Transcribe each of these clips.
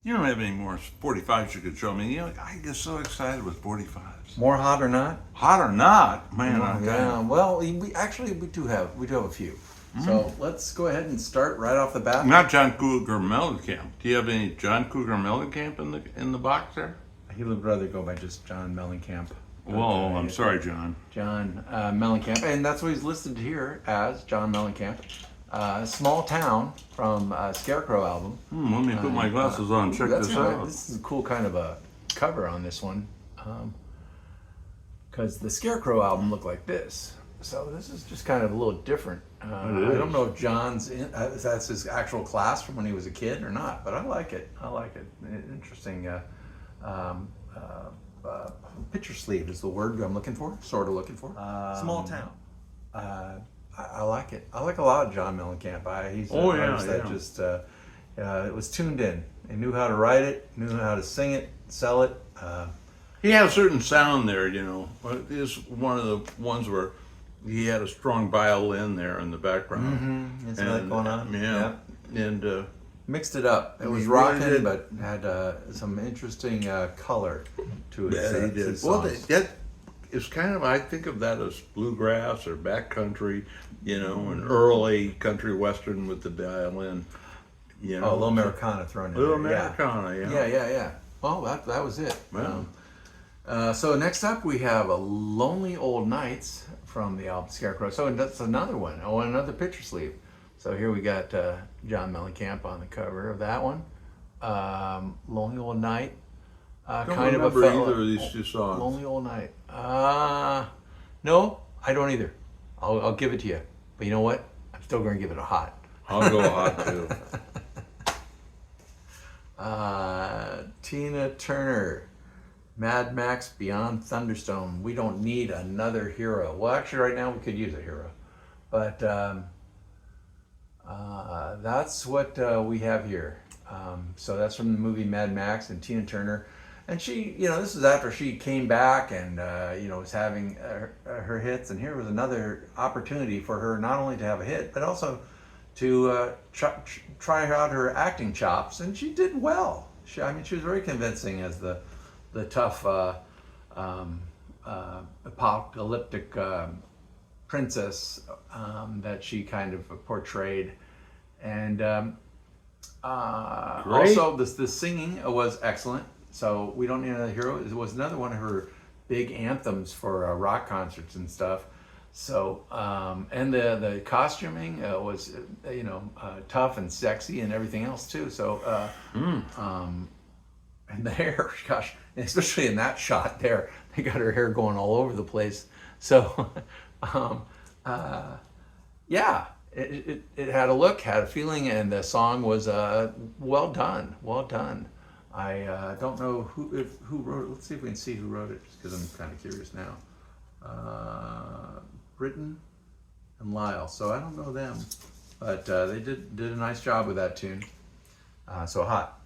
You don't have any more 45s you could show me. You know, I get so excited with 45s. More hot or not? Hot or not, man. Yeah. Well, we do have a few. So let's go ahead and start right off the bat. Not John Cougar Mellencamp. Do you have any John Cougar Mellencamp in the box there? He would rather go by just John Mellencamp. Whoa, I'm sorry, John. John Mellencamp, and that's what he's listed here as, John Mellencamp. Small Town from Scarecrow album. Let me put my glasses on. Check this out. This is a cool kind of a cover on this one, because the Scarecrow album looked like this. So this is just kind of a little different. I don't know if if that's his actual class from when he was a kid or not, but I like it. Interesting. Picture sleeve is the word I'm looking for. Sort of looking for. Small Town. I like it. I like a lot of John Mellencamp. He's an artist that just it was tuned in. He knew how to write it, knew how to sing it, sell it. He had a certain sound there, you know. It is one of the ones where he had a strong violin there in the background. It's like going on. Yeah. And mixed it up. It was rocking, but had some interesting color to it. Yeah, he did. Well, that is kind of, I think of that as bluegrass or backcountry, you know, an early country western with the violin. You know, a little Americana thrown in there. Little Americana, yeah. Well, that was it. Wow. So next up we have a Lonely Old Nights from the album Scarecrow. So that's another one. Oh, another picture sleeve. So here we got John Mellencamp on the cover of that one. Lonely Old Night. Don't kind of remember a either of these two songs. Lonely Old Night. No, I don't either. I'll give it to you. But you know what? I'm still going to give it a hot. I'll go hot too. Tina Turner, Mad Max Beyond Thunderstone. We don't need another hero. Well, actually, right now we could use a hero, but that's what we have here. So that's from the movie Mad Max, and Tina Turner. And she, you know, this is after she came back and, you know, was having her hits. And here was another opportunity for her not only to have a hit, but also to try out her acting chops. And she did well. She was very convincing as the tough apocalyptic princess that she kind of portrayed. And also the singing was excellent. So we don't need another hero. It was another one of her big anthems for rock concerts and stuff. So and the costuming was tough and sexy and everything else too. So and the hair, gosh, especially in that shot there, they got her hair going all over the place. So yeah, it had a look, had a feeling, and the song was well done. I don't know who wrote it. Let's see if we can see who wrote it, just because I'm kind of curious now. Britton and Lyle. So I don't know them, but they did a nice job with that tune. So hot.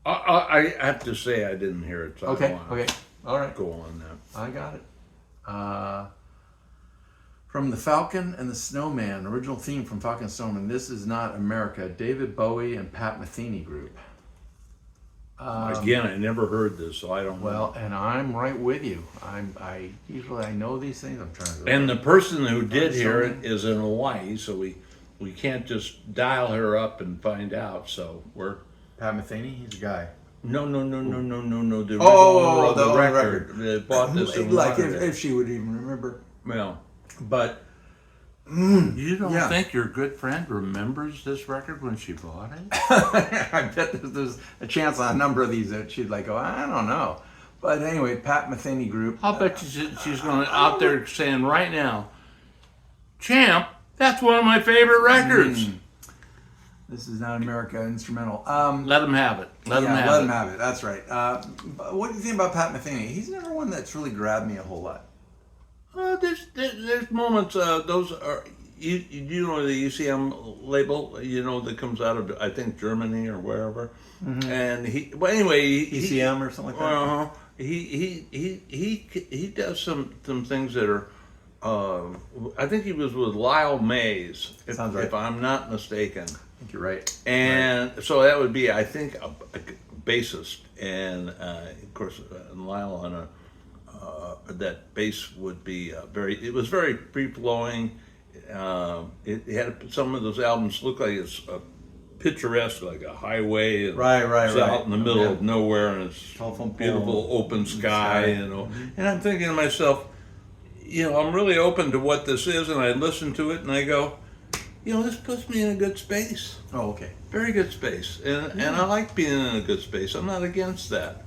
I have to say I didn't hear it. So Okay. All right. Go on now. I got it. From The Falcon and the Snowman, original theme from Falcon and Snowman. This Is Not America. David Bowie and Pat Metheny Group. Again, I never heard this, so I don't know. Well, and I'm right with you. I usually know these things. I'm trying to. And the person who did hear it is in Hawaii, so we can't just dial her up and find out. So we're Pat Metheny. He's a guy. No. The the record. They bought this in like if she would even remember. Well, but you don't think your good friend remembers this record when she bought it? I bet there's a chance on a number of these that she'd like go, I don't know. But anyway, Pat Metheny Group. I'll bet she's going out there saying right now, Champ, that's one of my favorite records. This Is Not America instrumental. Let him have it. Let him have it. That's right. But what do you think about Pat Metheny? He's never one that's really grabbed me a whole lot. There's moments. Those are you know the ECM label. That comes out of I think Germany or wherever. Mm-hmm. And ECM or something like that. He does some things that are. I think he was with Lyle Mays, if I'm not mistaken. I think you're right. And so that would be, I think, bassist, and of course Lyle on that bass would be it was very free flowing. It had some of those albums look like it's picturesque, like a highway. And it's out in the middle of nowhere, and it's beautiful open sky, you know. And I'm thinking to myself, I'm really open to what this is, and I listen to it, and I go, this puts me in a good space. Oh, okay. Very good space, and I like being in a good space. I'm not against that.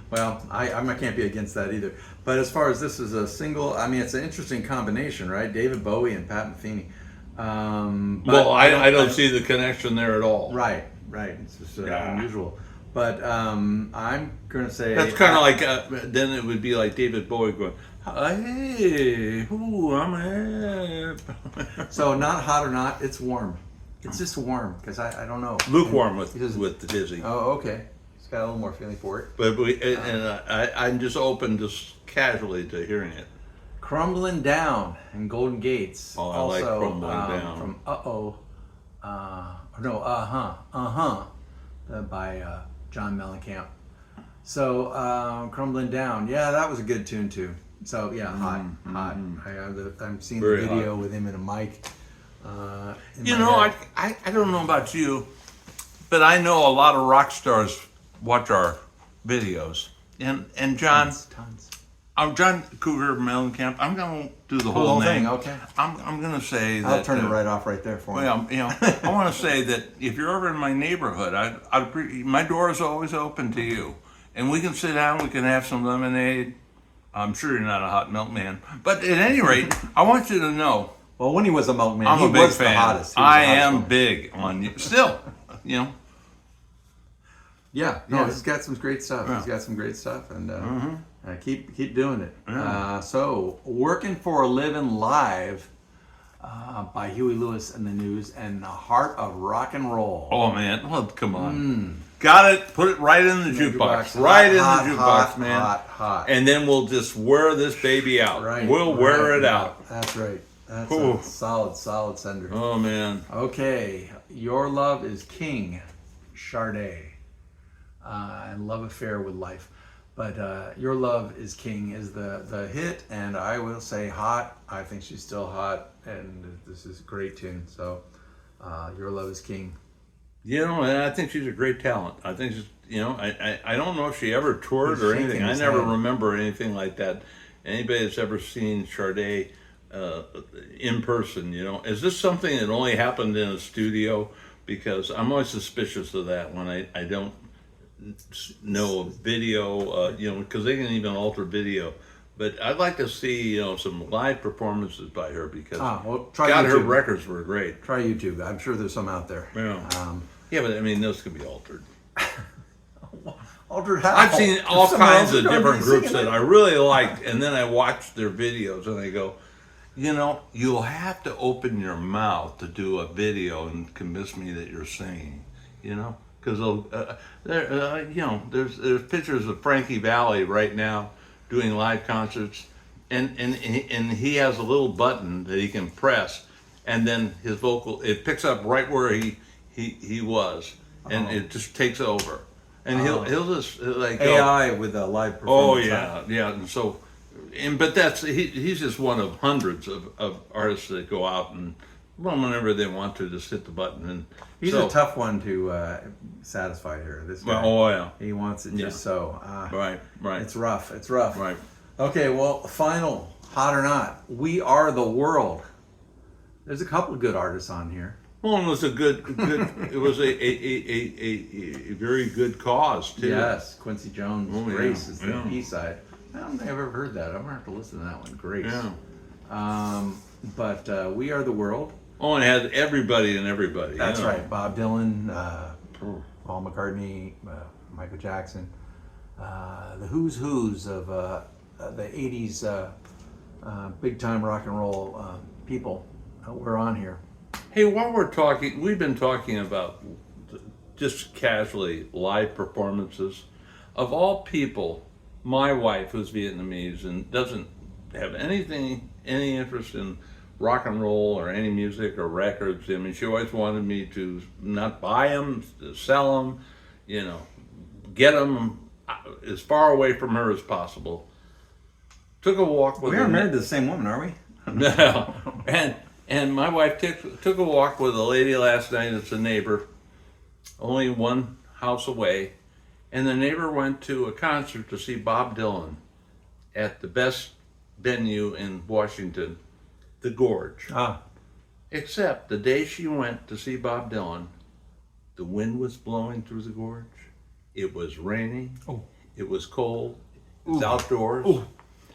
Well, I can't be against that either. But as far as this is a single, I mean, it's an interesting combination, right? David Bowie and Pat Metheny. I don't see the connection there at all. Right. It's just unusual. But I'm going to say... That's kind of like, then it would be like David Bowie going, hey, I'm here. So not hot or not, it's warm. It's just warm, because I don't know. Lukewarm with the Dizzy. Oh, okay. It's got a little more feeling for it. But I'm just open just casually to hearing it. Crumbling Down in Golden Gates. Oh, I like Crumbling Down. From by John Mellencamp. So Crumbling Down, yeah, that was a good tune too. So yeah, hot. I'm seeing Very the video hot. with him in a mic. I don't know about you, but I know a lot of rock stars watch our videos, and John. Tons. John Cougar Mellencamp. I'm going to do the whole name. thing. Okay. I'm going to say that. I'll turn it right off right there for you. Well, I want to say that if you're ever in my neighborhood, my door is always open to you, and we can sit down. We can have some lemonade. I'm sure you're not a hot milk man, but at any rate, I want you to know. Well, when he was a milk man, I'm he a big was fan. the hottest. He was I the hottest am one. big on you. Still, Yeah, he's got some great stuff. Yeah. He's got some great stuff, and keep doing it. Yeah. So, Working for a Living Live by Huey Lewis and the News, and The Heart of Rock and Roll. Oh man, well come on, got it. Put it right in the jukebox, right in the jukebox, man. Hot. And then we'll just wear this baby out. Right, We'll wear it out. That's right. That's Ooh. a solid sender. Oh man. Okay, Your Love is King, Sade, and Love Affair with Life. But Your Love is King is the hit, and I will say hot. I think she's still hot, and this is a great tune. So Your Love is King. And I think she's a great talent. I think she's, I don't know if she ever toured or shaking anything. I his never head. remember anything like that. Anybody that's ever seen Sade in person, is this something that only happened in a studio? Because I'm always suspicious of that when I don't know video, because they can even alter video. But I'd like to see, some live performances by her because Try God, her YouTube. records were great. Try YouTube. I'm sure there's some out there. Yeah. Yeah, but I mean, those could be altered. Altered how? I've seen all Someone kinds else is of gonna different be groups singing that it. I really liked, and then I watched their videos and I go, you'll have to open your mouth to do a video and convince me that you're singing, because there's pictures of Frankie Valli right now doing live concerts, and he has a little button that he can press, and then his vocal it picks up right where he was, and it just takes over, and he'll just like go, AI with a live oh performance. yeah, and so. But he's just one of hundreds of artists that go out and whenever they want to just hit the button and He's a tough one to satisfy here. This guy. Oh yeah, He wants it just so. right. It's rough. Right. Okay, well, final, hot or not, We Are the World. There's a couple of good artists on here. Well, it was a good. It was a very good cause too. Yes, Quincy Jones, Oh, yeah, Grace is the yeah. B-side. I don't think I've ever heard that. I'm going to have to listen to that one, Grace. Yeah. But We Are the World. Oh, and it had everybody and everybody. That's right. Bob Dylan, Paul McCartney, Michael Jackson. The who's of the 80s big time rock and roll people were on here. Hey, while we're talking, we've been talking about just casually live performances. Of all people, my wife, who's Vietnamese and doesn't have any interest in rock and roll or any music or records. I mean, she always wanted me to not buy them, to sell them, get them as far away from her as possible. Took a walk with We her. are married to the same woman, are we? No. And my wife took a walk with a lady last night that's a neighbor, only one house away. And the neighbor went to a concert to see Bob Dylan at the best venue in Washington, the Gorge. Ah. Except the day she went to see Bob Dylan, the wind was blowing through the gorge. It was raining. Oh. It was cold. It was outdoors. Ooh.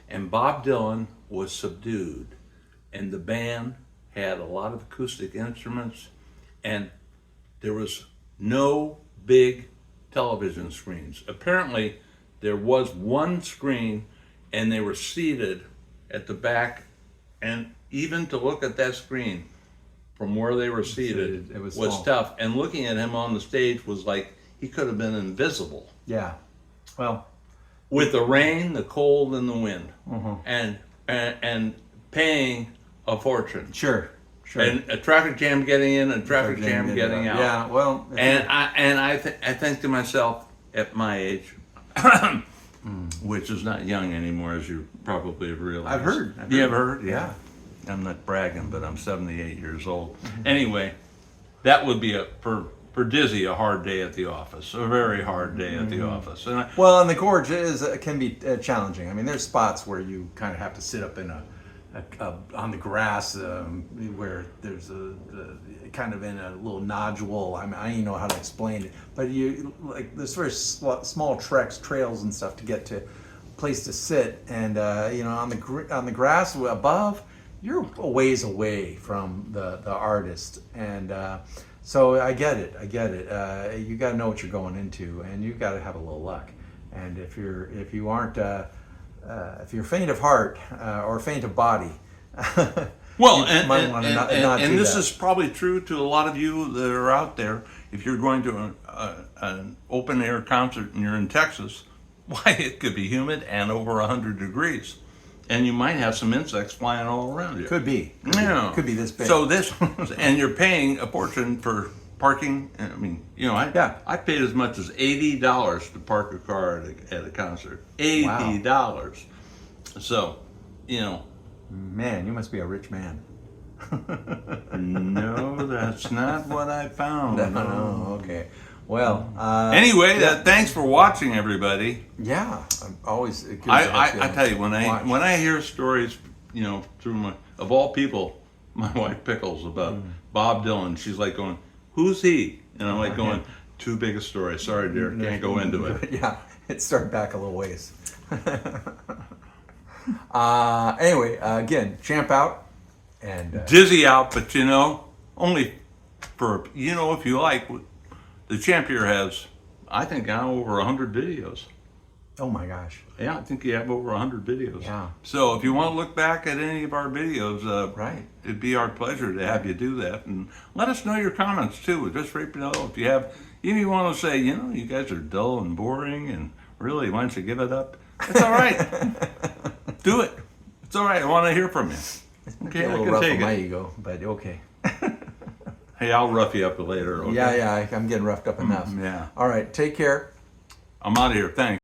And Bob Dylan was subdued. And the band had a lot of acoustic instruments. And there was no big television screens. Apparently, there was one screen, and they were seated at the back. And even to look at that screen from where they were seated it was was small. tough. And looking at him on the stage was like he could have been invisible Yeah. Well, with the rain, the cold, and the wind, Mhm. and paying a fortune. sure. And a traffic jam getting in, and traffic jam getting out. Yeah, well. And I think to myself, at my age, which is not young anymore, as you probably have realized. I've heard. You have heard? Yeah. I'm not bragging, but I'm 78 years old. Anyway, that would be for Dizzy a hard day at the office, a very hard day at the office. And Well, and the gorge can be challenging. I mean, there's spots where you kind of have to sit up in on the grass where there's a kind of in a little nodule. I mean, I don't even know how to explain it, but there's very small treks, trails, and stuff to get to a place to sit, and on the grass above, you're a ways away from the artist, and so I get it. You got to know what you're going into, and you got to have a little luck. And if you're faint of heart or faint of body, well, you might wanna not do this that. is probably true to a lot of you that are out there. If you're going to an open air concert and you're in Texas, why, it could be humid and over 100 degrees, and you might have some insects flying all around you. Could be. Yeah. Could be this big. So and you're paying a fortune for parking. I mean, I paid as much as $80 to park a car at a concert. $80. So, Man, you must be a rich man. no, that's not what I found. No, okay. Well, Anyway, thanks for watching, everybody. yeah, I'm always. I tell you, when I hear stories, through of all people, my wife Pickles about Bob Dylan, she's like going, "Who's he?" And I'm like going, "Too big a story. Sorry, dear, can't go into it." Yeah, it started back a little ways. Anyway, again, champ out, and Dizzy out, but only for if you like, the champ here has, I think, now over 100 videos. oh my gosh, Yeah, I think you have over 100 videos. Yeah. So if you want to look back at any of our videos, right? it'd be our pleasure to have you do that, and let us know your comments too. Just right below, if you have, if you want to say, you guys are dull and boring, and really, why don't you give it up? It's all right. Do it. It's all right. I want to hear from you. Okay, a I little can rough take on my it. ego, but okay. Hey, I'll rough you up later. Okay? Yeah, I'm getting roughed up enough. Yeah. All right, take care. I'm out of here. Thanks.